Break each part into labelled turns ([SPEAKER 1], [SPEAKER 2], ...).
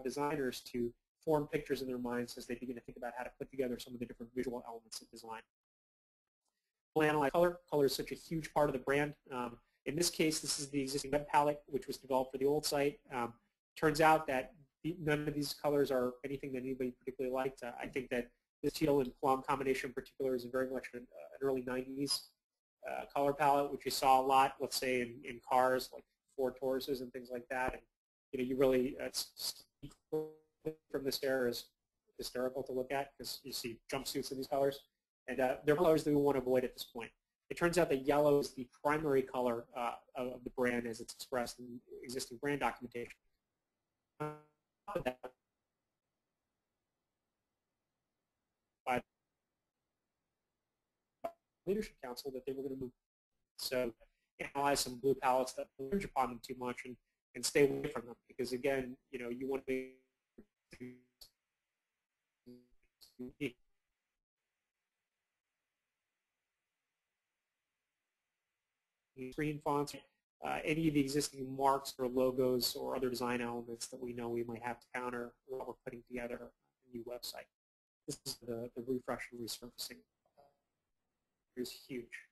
[SPEAKER 1] designers to form pictures in their minds as they begin to think about how to put together some of the different visual elements of design. We'll analyze color. Color is such a huge part of the brand. In this case, this is the existing web palette, which was developed for the old site. Turns out that none of these colors are anything that anybody particularly liked. I think that this teal and plum combination in particular is very much an early 90s color palette, which you saw a lot, let's say, in cars like Ford Tauruses and things like that. And you really from this era is hysterical to look at because you see jumpsuits in these colors, and they're colors that we want to avoid at this point. It turns out that yellow is the primary color of the brand as it's expressed in existing brand documentation. By Leadership Council that they were going to move. So analyze some blue palettes that urge upon them too much and stay away from them because, again, you want to be screen fonts, any of the existing marks or logos or other design elements that we know we might have to counter while we're putting together a new website. This is the refresh and resurfacing. It's huge.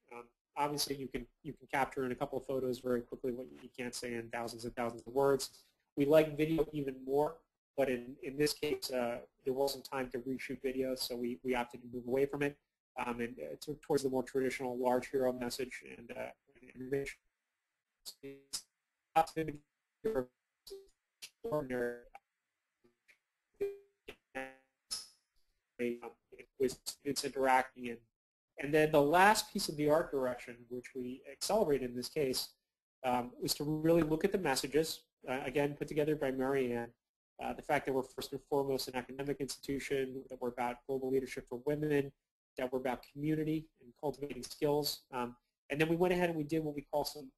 [SPEAKER 1] Obviously, you can capture in a couple of photos very quickly what you can't say in thousands and thousands of words. We like video even more, but in this case, there wasn't time to reshoot video, so we opted to move away from it and towards the more traditional large hero message and image. With students interacting and then the last piece of the art direction, which we accelerated in this case, was to really look at the messages, again, put together by Marianne, the fact that we're first and foremost an academic institution, that we're about global leadership for women, that we're about community and cultivating skills. And then we went ahead and we did what we call some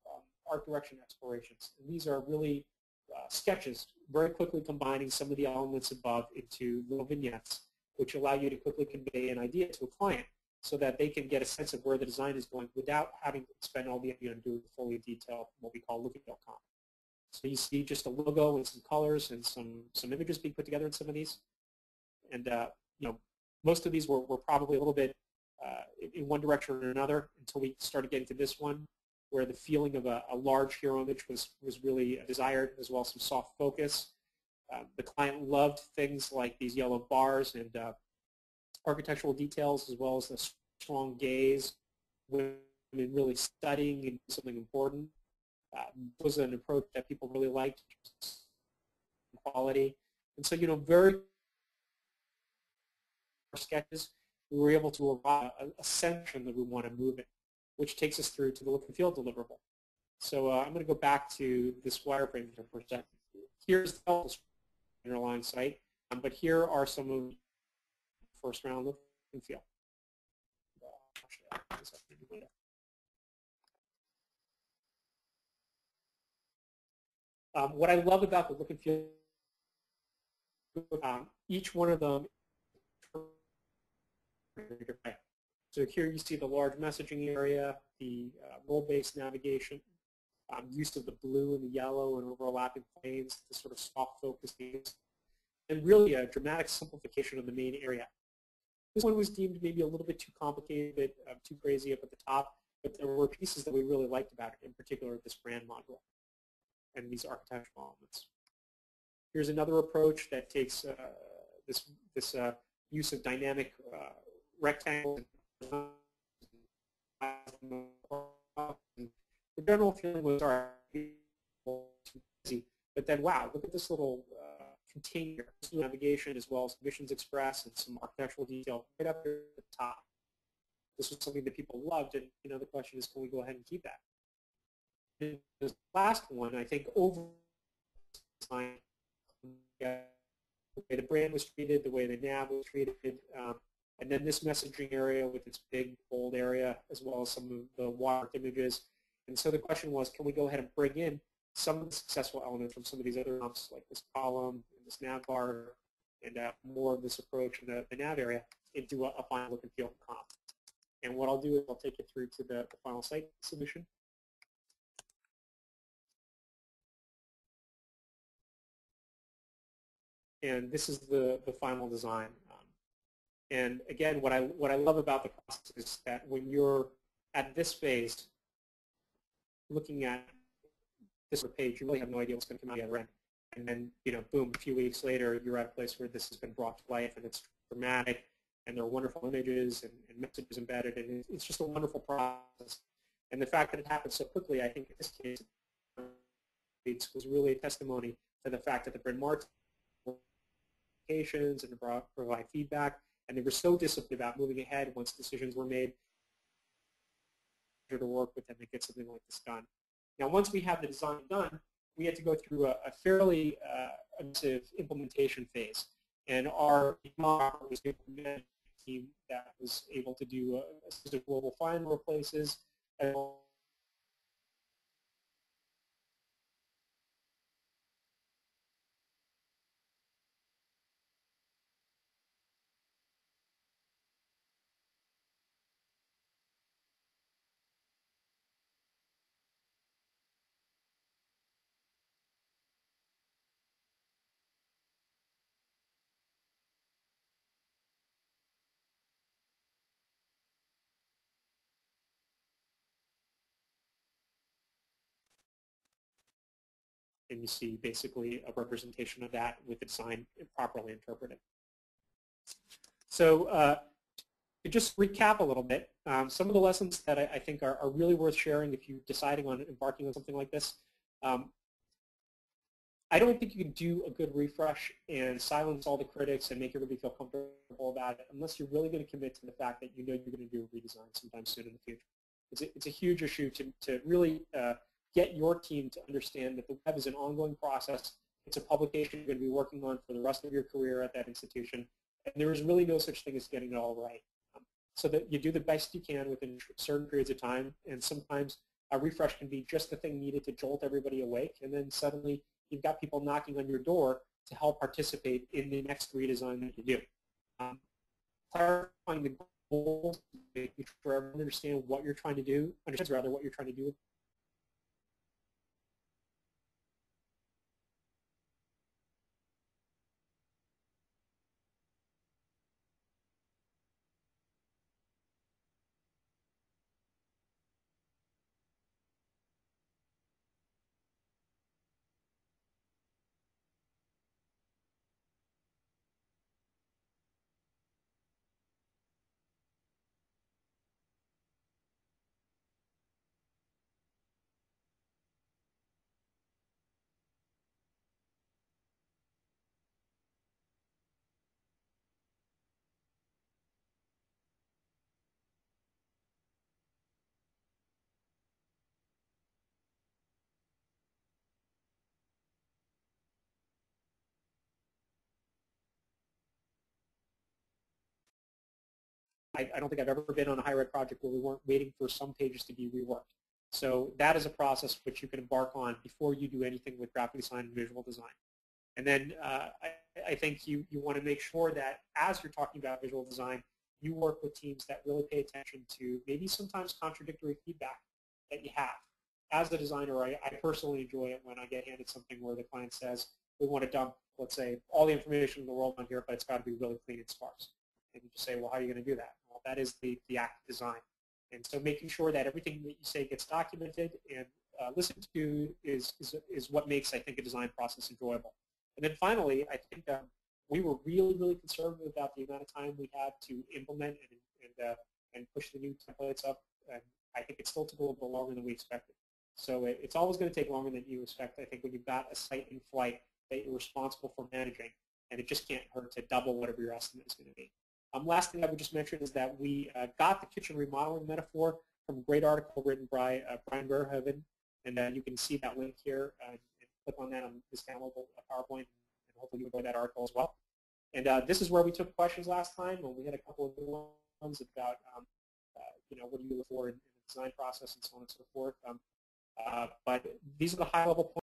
[SPEAKER 1] art direction explorations. And these are really sketches, very quickly combining some of the elements above into little vignettes, which allow you to quickly convey an idea to a client so that they can get a sense of where the design is going without having to spend all the energy on doing fully detailed, what we call look-and-feel. So you see just a logo and some colors and some images being put together in some of these. And most of these were probably a little bit in one direction or another until we started getting to this one, where the feeling of a large hero image was really desired, as well as some soft focus. The client loved things like these yellow bars and architectural details, as well as the strong gaze, women really studying and something important. Was an approach that people really liked, quality. And so, very sketches, we were able to arrive at a section that we want to move in, which takes us through to the look and feel deliverable. So I'm going to go back to this wireframe here for a second. Here's the underlying site, but here are some of the first round look and feel. What I love about the look and feel, each one of them. So here you see the large messaging area, the role-based navigation, use of the blue and the yellow and overlapping planes, the sort of soft focus themes, and really a dramatic simplification of the main area. This one was deemed maybe a little bit too complicated, too crazy up at the top, but there were pieces that we really liked about it, in particular this brand module and these architectural elements. Here's another approach that takes this use of dynamic rectangles. The general feeling was, all right, too busy, but then wow, look at this little container, navigation as well as Missions Express and some architectural detail right up here at the top. This was something that people loved, and the question is, can we go ahead and keep that? And the last one, I think, over the way the brand was treated, the way the nav was treated, and then this messaging area with its big, bold area, as well as some of the watermark images. And so the question was, can we go ahead and bring in some of the successful elements from some of these other comps, like this column, and this nav bar, and more of this approach in the nav area into a final look and feel comp. And what I'll do is I'll take you through to the final site solution. and this is the final design. And again, what I love about the process is that when you're at this phase, looking at this page, you really have no idea what's going to come out the other end. And then, boom, a few weeks later, you're at a place where this has been brought to life, and it's dramatic, and there are wonderful images and messages embedded, and it's just a wonderful process. And the fact that it happened so quickly, I think in this case, was really a testimony to the fact that the Bryn Mawr applications and to provide feedback, and they were so disciplined about moving ahead once decisions were made to work with them to get something like this done. Now, once we have the design done, we had to go through a fairly aggressive implementation phase, and our was a team that was able to do a global find replaces, and you see basically a representation of that with the design properly interpreted. So to just recap a little bit, some of the lessons that I think are really worth sharing if you're deciding on embarking on something like this. I don't think you can do a good refresh and silence all the critics and make everybody feel comfortable about it unless you're really going to commit to the fact that you know you're going to do a redesign sometime soon in the future. It's a huge issue to really get your team to understand that the web is an ongoing process. It's a publication you're going to be working on for the rest of your career at that institution, and there is really no such thing as getting it all right. So that you do the best you can within certain periods of time, and sometimes a refresh can be just the thing needed to jolt everybody awake, and then suddenly you've got people knocking on your door to help participate in the next redesign that you do. Clarifying the goals, making sure everyone understands what you're trying to do, what you're trying to do. I don't think I've ever been on a higher ed project where we weren't waiting for some pages to be reworked. So that is a process which you can embark on before you do anything with graphic design and visual design. And then I think you want to make sure that as you're talking about visual design, you work with teams that really pay attention to maybe sometimes contradictory feedback that you have. As a designer, I personally enjoy it when I get handed something where the client says, we want to dump, let's say, all the information in the world on here, but it's got to be really clean and sparse. And you just say, well, how are you going to do that? Well, that is the act of design. And so making sure that everything that you say gets documented and listened to is what makes, I think, a design process enjoyable. And then finally, I think we were really, really conservative about the amount of time we had to implement and push the new templates up. And I think it still took a little bit longer than we expected. So it's always going to take longer than you expect, I think, when you've got a site in flight that you're responsible for managing. And it just can't hurt to double whatever your estimate is going to be. Last thing I would just mention is that we got the kitchen remodeling metaphor from a great article written by Brian Verhoeven, and you can see that link here. And click on that on this downloadable PowerPoint, and hopefully you enjoy that article as well. And this is where we took questions last time, and we had a couple of new ones about, what do you look for in the design process and so on and so forth. But these are the high-level points.